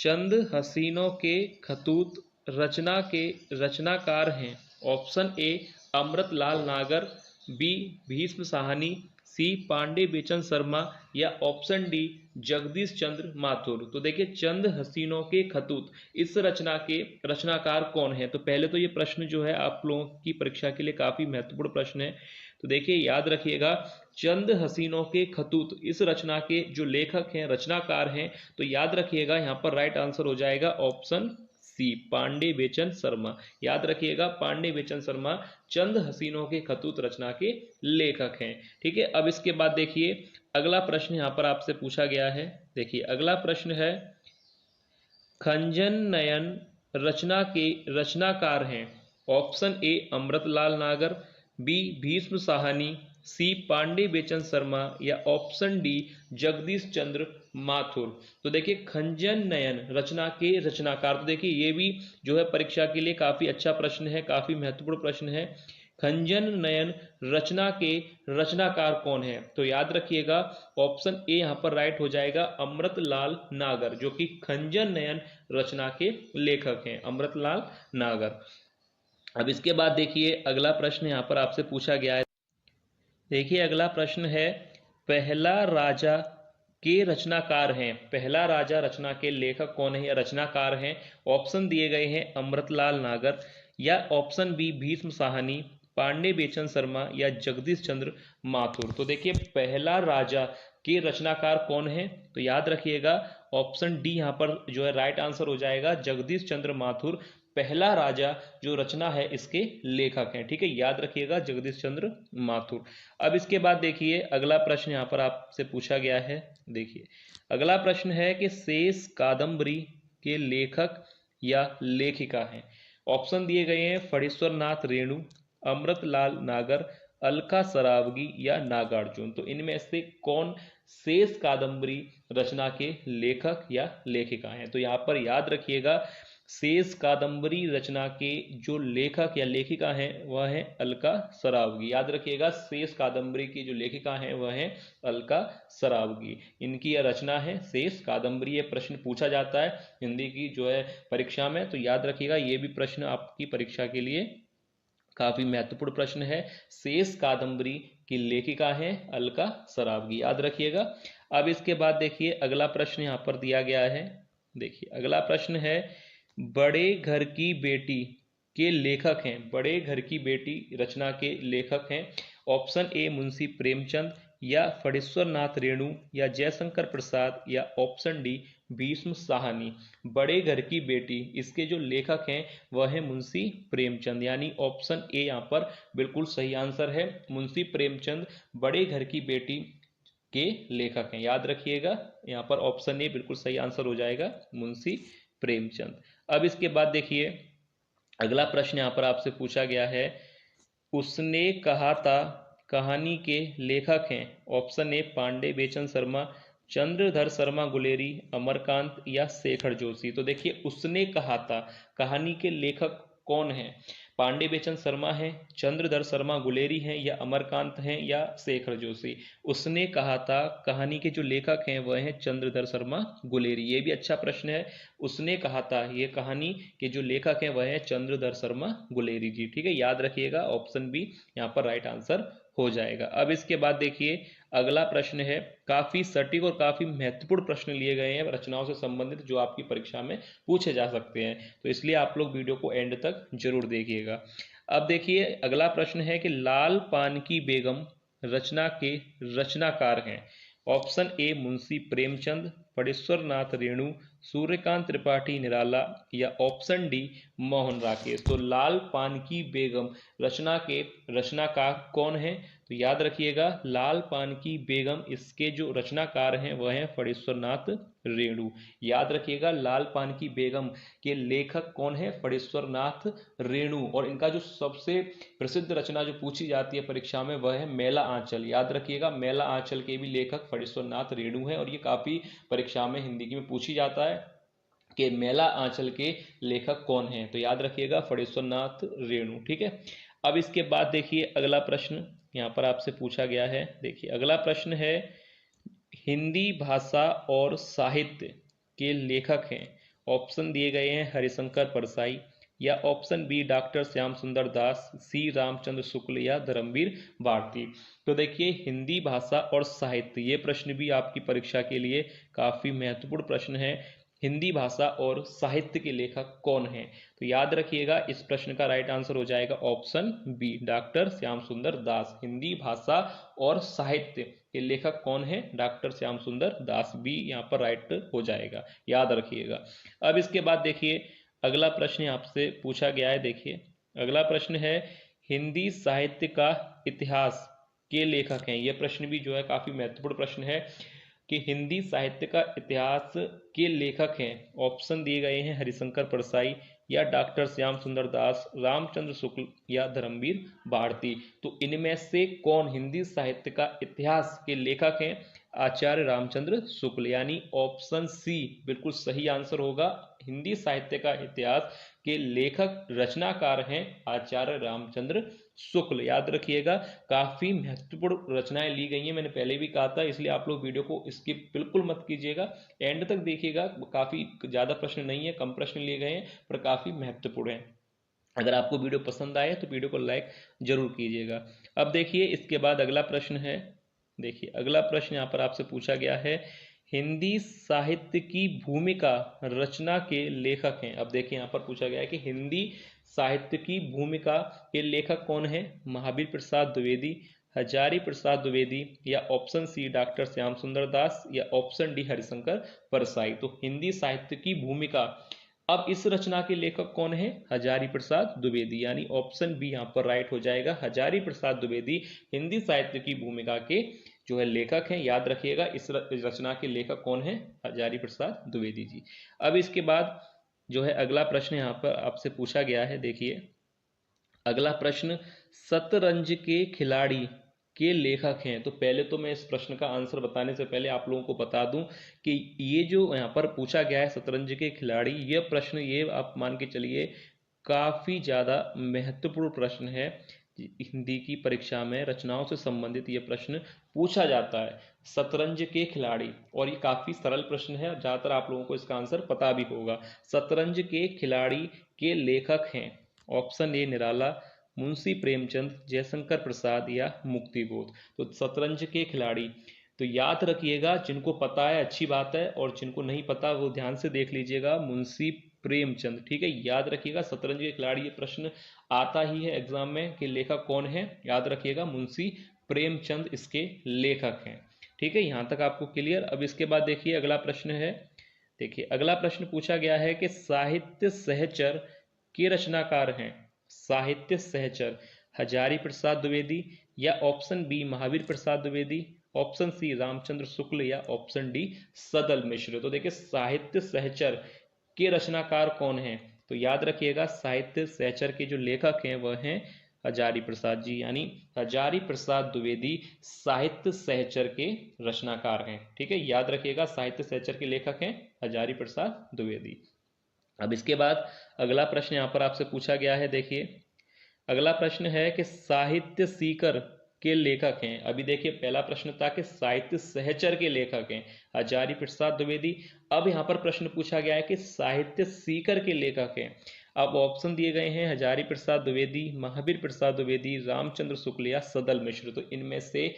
चंद हसीनों के खतूत रचना के रचनाकार हैं? ऑप्शन ए अमृतलाल नागर, बी भीष्म साहनी, सी पांडे बेचन शर्मा या ऑप्शन डी जगदीश चंद्र माथुर। तो देखिए, चंद हसीनों के खतूत इस रचना के रचनाकार कौन है? तो पहले तो ये प्रश्न जो है आप लोगों की परीक्षा के लिए काफी महत्वपूर्ण प्रश्न है। तो देखिए, याद रखिएगा, चंद हसीनों के खतूत इस रचना के जो लेखक हैं, रचनाकार हैं, तो याद रखिएगा यहाँ पर राइट आंसर हो जाएगा ऑप्शन सी पांडे बेचन शर्मा। याद रखिएगा, पांडे बेचन शर्मा चंद हसीनों के खतूत रचना के लेखक हैं। ठीक है, अब इसके बाद देखिए अगला प्रश्न यहाँ पर आपसे पूछा गया है। देखिए अगला प्रश्न है, खंजन नयन रचना के रचनाकार हैं? ऑप्शन ए अमृतलाल नागर, बी भीष्म साहनी, सी पांडे बेचन शर्मा या ऑप्शन डी जगदीश चंद्र माथुर। तो देखिए, खंजन नयन रचना के रचनाकार, तो देखिए ये भी जो है परीक्षा के लिए काफी अच्छा प्रश्न है, काफी महत्वपूर्ण प्रश्न है। खंजन नयन रचना के रचनाकार कौन है? तो याद रखिएगा, ऑप्शन ए यहां पर राइट हो जाएगा अमृतलाल नागर, जो कि खंजन नयन रचना के लेखक हैं, अमृतलाल नागर। अब इसके बाद देखिए अगला प्रश्न यहां पर आपसे पूछा गया है। देखिए अगला प्रश्न है, पहला राजा के रचनाकार हैं? पहला राजा रचना के लेखक कौन है या रचनाकार हैं? ऑप्शन दिए गए हैं अमृतलाल नागर या ऑप्शन बी भीष्म साहनी, पांडे बेचन शर्मा या जगदीश चंद्र माथुर। तो देखिए, पहला राजा के रचनाकार कौन है? तो याद रखिएगा, ऑप्शन डी यहां पर जो है राइट आंसर हो जाएगा, जगदीश चंद्र माथुर पहला राजा जो रचना है इसके लेखक हैं। ठीक है, याद रखिएगा, जगदीश चंद्र माथुर। अब इसके बाद देखिए अगला प्रश्न यहां पर आपसे पूछा गया है। देखिए अगला प्रश्न है कि शेष कादंबरी के लेखक या लेखिका हैं? ऑप्शन दिए गए हैं फणीश्वर नाथ रेणु, अमृतलाल नागर, अलका सरावगी या नागार्जुन। तो इनमें से कौन शेष कादंबरी रचना के लेखक या लेखिका हैं? तो यहां पर याद रखिएगा, शेष कादंबरी रचना के जो लेखक या लेखिका हैं वह है अलका सरावगी। याद रखिएगा, शेष कादंबरी की जो लेखिका हैं वह है अलका सरावगी। इनकी यह रचना है शेष कादंबरी। ये प्रश्न पूछा जाता है हिंदी की जो है परीक्षा में, तो याद रखिएगा ये भी प्रश्न आपकी परीक्षा के लिए काफी महत्वपूर्ण प्रश्न है। शेष कादंबरी की लेखिका है अलका सरावगी, याद रखिएगा। अब इसके बाद देखिए अगला प्रश्न यहां पर दिया गया है। देखिए अगला प्रश्न है, बड़े घर की बेटी के लेखक हैं? बड़े घर की बेटी रचना के लेखक हैं? ऑप्शन ए मुंशी प्रेमचंद या फणीश्वर नाथ रेणु या जयशंकर प्रसाद या ऑप्शन डी भीष्म साहनी। बड़े घर की बेटी इसके जो लेखक हैं वह है मुंशी प्रेमचंद, यानी ऑप्शन ए यहाँ पर बिल्कुल सही आंसर है। मुंशी प्रेमचंद बड़े घर की बेटी के लेखक हैं, याद रखिएगा, यहाँ पर ऑप्शन ए बिल्कुल सही आंसर हो जाएगा, मुंशी प्रेमचंद। अब इसके बाद देखिए अगला प्रश्न यहाँ पर आपसे पूछा गया है, उसने कहा था कहानी के लेखक हैं? ऑप्शन ए पांडे बेचन शर्मा, चंद्रधर शर्मा गुलेरी, अमरकांत या शेखर जोशी। तो देखिए, उसने कहा था कहानी के लेखक कौन है? पांडे बेचन शर्मा है, चंद्रधर शर्मा गुलेरी हैं या अमरकांत हैं या शेखर जोशी। उसने कहा था कहानी के जो लेखक हैं वह हैं चंद्रधर शर्मा गुलेरी। ये भी अच्छा प्रश्न है। उसने कहा था, ये कहानी के जो लेखक हैं वह है चंद्रधर शर्मा गुलेरी जी। ठीक है, याद रखिएगा, ऑप्शन बी यहाँ पर राइट आंसर हो जाएगा। अब इसके बाद देखिए अगला प्रश्न है, काफी सटीक और काफी महत्वपूर्ण प्रश्न लिए गए हैं रचनाओं से संबंधित जो आपकी परीक्षा में पूछे जा सकते हैं, तो इसलिए आप लोग वीडियो को एंड तक जरूर देखिएगा। अब देखिए अगला प्रश्न है कि लाल पान की बेगम रचना के रचनाकार हैं? ऑप्शन ए मुंशी प्रेमचंद, फणीश्वर नाथ रेणु, सूर्यकांत त्रिपाठी निराला या ऑप्शन डी मोहन राकेश। तो लाल पान की बेगम रचना के रचनाकार कौन है? तो याद रखिएगा, लाल पान की बेगम इसके जो रचनाकार हैं वह हैं फणीश्वर नाथ रेणु। याद रखिएगा, लाल पान की बेगम के लेखक कौन है? फणीश्वर नाथ रेणु। और इनका जो सबसे प्रसिद्ध रचना जो पूछी जाती है परीक्षा में वह है मेला आंचल। याद रखिएगा, मेला आंचल के भी लेखक फणीश्वर नाथ रेणु हैं, और ये काफी परीक्षा में हिंदी में पूछी जाता है कि मेला आंचल के लेखक कौन हैं। तो याद रखिएगा, फणीश्वर नाथ रेणु। ठीक है, अब इसके बाद देखिए अगला प्रश्न यहाँ पर आपसे पूछा गया है। देखिए अगला प्रश्न है, हिंदी भाषा और साहित्य के लेखक हैं? ऑप्शन दिए गए हैं हरिशंकर परसाई, या ऑप्शन बी डॉक्टर श्याम सुंदर दास, सी रामचंद्र शुक्ल, या धर्मवीर भारती। तो देखिए हिंदी भाषा और साहित्य, ये प्रश्न भी आपकी परीक्षा के लिए काफी महत्वपूर्ण प्रश्न है। हिंदी भाषा और साहित्य के लेखक कौन हैं? तो याद रखिएगा इस प्रश्न का राइट आंसर हो जाएगा ऑप्शन बी डॉक्टर श्याम सुंदर दास। हिंदी भाषा और साहित्य के लेखक कौन है? डॉक्टर श्याम सुंदर दास, बी यहाँ पर राइट हो जाएगा, याद रखिएगा। अब इसके बाद देखिए अगला प्रश्न आपसे पूछा गया है। देखिए अगला प्रश्न है हिंदी साहित्य का इतिहास के लेखक हैं। यह प्रश्न भी जो है काफी महत्वपूर्ण प्रश्न है कि हिंदी साहित्य का इतिहास के लेखक हैं। ऑप्शन दिए गए हैं हरिशंकर परसाई, या डॉक्टर श्याम सुंदर दास, रामचंद्र शुक्ल, या धर्मवीर भारती। तो इनमें से कौन हिंदी साहित्य का इतिहास के लेखक हैं? आचार्य रामचंद्र शुक्ल, यानी ऑप्शन सी बिल्कुल सही आंसर होगा। हिंदी साहित्य का इतिहास के लेखक रचनाकार हैं आचार्य रामचंद्र शुक्ल, याद रखिएगा। काफी महत्वपूर्ण रचनाएं ली गई हैं, मैंने पहले भी कहा था, इसलिए आप लोग वीडियो को स्किप बिल्कुल मत कीजिएगा, एंड तक देखिएगा। काफी ज्यादा प्रश्न नहीं है, कम प्रश्न लिए गए हैं पर काफी महत्वपूर्ण है। अगर आपको वीडियो पसंद आए तो वीडियो को लाइक जरूर कीजिएगा। अब देखिए इसके बाद अगला प्रश्न है। देखिए अगला प्रश्न यहाँ पर आपसे पूछा गया है हिंदी साहित्य की भूमिका रचना के लेखक हैं। अब देखिए यहाँ पर पूछा गया है कि हिंदी साहित्य की भूमिका के लेखक कौन है? महावीर प्रसाद द्विवेदी, हजारी प्रसाद द्विवेदी, या ऑप्शन सी डॉक्टर श्याम सुंदर दास, या ऑप्शन डी हरिशंकर परसाई। तो हिंदी साहित्य की भूमिका, अब इस रचना के लेखक कौन है? हजारी प्रसाद द्विवेदी, यानी ऑप्शन बी यहाँ पर राइट हो जाएगा। हजारी प्रसाद द्विवेदी हिंदी साहित्य की भूमिका के जो है लेखक हैं, याद रखिएगा। इस रचना के लेखक कौन है? हजारी प्रसाद द्विवेदी जी। अब इसके बाद जो है अगला प्रश्न यहाँ पर आपसे पूछा गया है। देखिए अगला प्रश्न शतरंज के खिलाड़ी के लेखक हैं। तो पहले तो मैं इस प्रश्न का आंसर बताने से पहले आप लोगों को बता दूं कि ये जो यहाँ पर पूछा गया है शतरंज के खिलाड़ी, ये प्रश्न ये आप मान के चलिए काफी ज्यादा महत्वपूर्ण प्रश्न है। हिंदी की परीक्षा में रचनाओं से संबंधित ये प्रश्न पूछा जाता है, शतरंज के खिलाड़ी, और ये काफी सरल प्रश्न है, ज्यादातर आप लोगों को इसका आंसर पता भी होगा। शतरंज के खिलाड़ी के लेखक हैं ऑप्शन ए निराला, मुंशी प्रेमचंद, जयशंकर प्रसाद, या मुक्तिबोध। तो शतरंज के खिलाड़ी, तो याद रखिएगा, जिनको पता है अच्छी बात है, और जिनको नहीं पता वो ध्यान से देख लीजिएगा, मुंशी प्रेमचंद, ठीक है, याद रखिएगा। शतरंज के खिलाड़ी ये प्रश्न आता ही है एग्जाम में कि लेखक कौन है, याद रखिएगा मुंशी प्रेमचंद इसके लेखक हैं, ठीक है। यहां तक आपको क्लियर। अब इसके बाद देखिए अगला प्रश्न है। देखिए अगला प्रश्न पूछा गया है कि साहित्य सहचर के रचनाकार हैं। साहित्य सहचर हजारी प्रसाद द्विवेदी, या option B Mahavir Prasad Dwivedi, option C Ramchandra Shukla, या ऑप्शन डी सदल मिश्र। तो देखिए साहित्य सहचर के रचनाकार कौन हैं? तो याद रखिएगा साहित्य सहचर के जो लेखक हैं वह हैं हजारी प्रसाद जी, यानी हजारी प्रसाद द्विवेदी साहित्य सहचर के रचनाकार हैं, ठीक है, याद रखिएगा साहित्य सहचर के लेखक हैं हजारी प्रसाद द्विवेदी। अब इसके बाद अगला प्रश्न यहाँ पर आपसे पूछा गया है। देखिए अगला प्रश्न है कि साहित्य सीकर के लेखक हैं। अभी देखिए पहला प्रश्न था कि साहित्य सहचर के लेखक हैं हजारी प्रसाद द्विवेदी। अब यहाँ पर प्रश्न पूछा गया है कि साहित्य सीकर के लेखक हैं। अब ऑप्शन दिए गए हैं हजारी प्रसाद द्विवेदी, महावीर प्रसाद द्विवेदी, रामचंद्र शुक्ल, या सदल मिश्र। तो इनमें से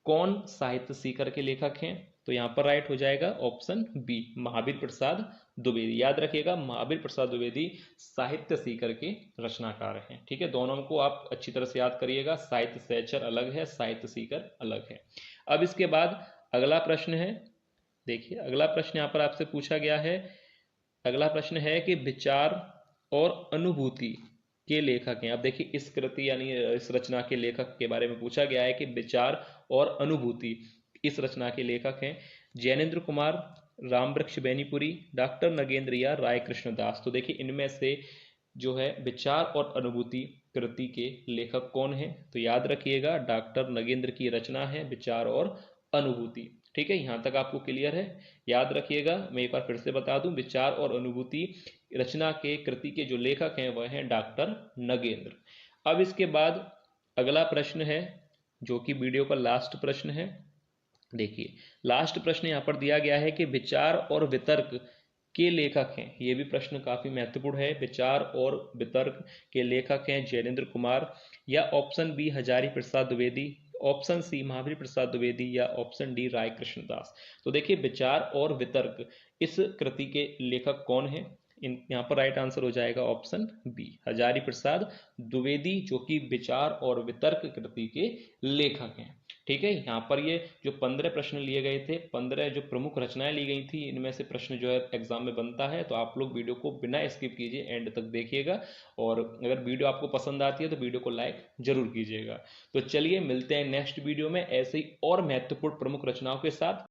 कौन साहित्य सीकर के लेखक हैं? तो यहाँ पर राइट हो जाएगा ऑप्शन बी महावीर प्रसाद द्विवेदी। याद रखिएगा महावीर प्रसाद द्विवेदी साहित्य सीकर के रचनाकार हैं, ठीक है। दोनों को आप अच्छी तरह से याद करिएगा, साहित्य सहचर अलग है, साहित्य सीकर अलग है। अब इसके बाद अगला प्रश्न है। देखिए अगला प्रश्न यहाँ पर आपसे पूछा गया है। अगला प्रश्न है कि विचार और अनुभूति के लेखक हैं। अब देखिए इस कृति यानी इस रचना के लेखक के बारे में पूछा गया है कि विचार और अनुभूति, इस रचना के लेखक हैं जैनेन्द्र कुमार, रामवृक्ष बेनीपुरी, डॉक्टर नगेंद्र, या राय कृष्ण दास। तो देखिए इनमें से जो है विचार और अनुभूति कृति के लेखक कौन है? तो याद रखिएगा डॉक्टर नगेंद्र की रचना है विचार और अनुभूति, ठीक है। यहां तक आपको क्लियर है, याद रखिएगा। मैं एक बार फिर से बता दूं, विचार और अनुभूति रचना के कृति के जो लेखक हैं वह हैं डॉक्टर नगेंद्र। अब इसके बाद अगला प्रश्न है जो कि वीडियो का लास्ट प्रश्न है। देखिए लास्ट प्रश्न यहाँ पर दिया गया है कि विचार और वितर्क के लेखक हैं? ये भी प्रश्न काफी महत्वपूर्ण है। विचार और वितर्क के लेखक हैं जैनेन्द्र कुमार, या option B Hazari Prasad Dwivedi, option C Mahavir Prasad Dwivedi, या ऑप्शन डी राय कृष्णदास। तो देखिए विचार और वितर्क इस कृति के लेखक कौन है? यहाँ पर राइट आंसर हो जाएगा ऑप्शन बी हजारी प्रसाद द्विवेदी, जो कि विचार और वितर्क कृति के लेखक हैं। ठीक है, यहाँ पर ये जो 15 प्रश्न लिए गए थे, 15 जो प्रमुख रचनाएं ली गई थी, इनमें से प्रश्न जो है एग्जाम में बनता है। तो आप लोग वीडियो को बिना स्किप कीजिए, एंड तक देखिएगा, और अगर वीडियो आपको पसंद आती है तो वीडियो को लाइक जरूर कीजिएगा। तो चलिए मिलते हैं नेक्स्ट वीडियो में ऐसे ही और महत्वपूर्ण प्रमुख रचनाओं के साथ।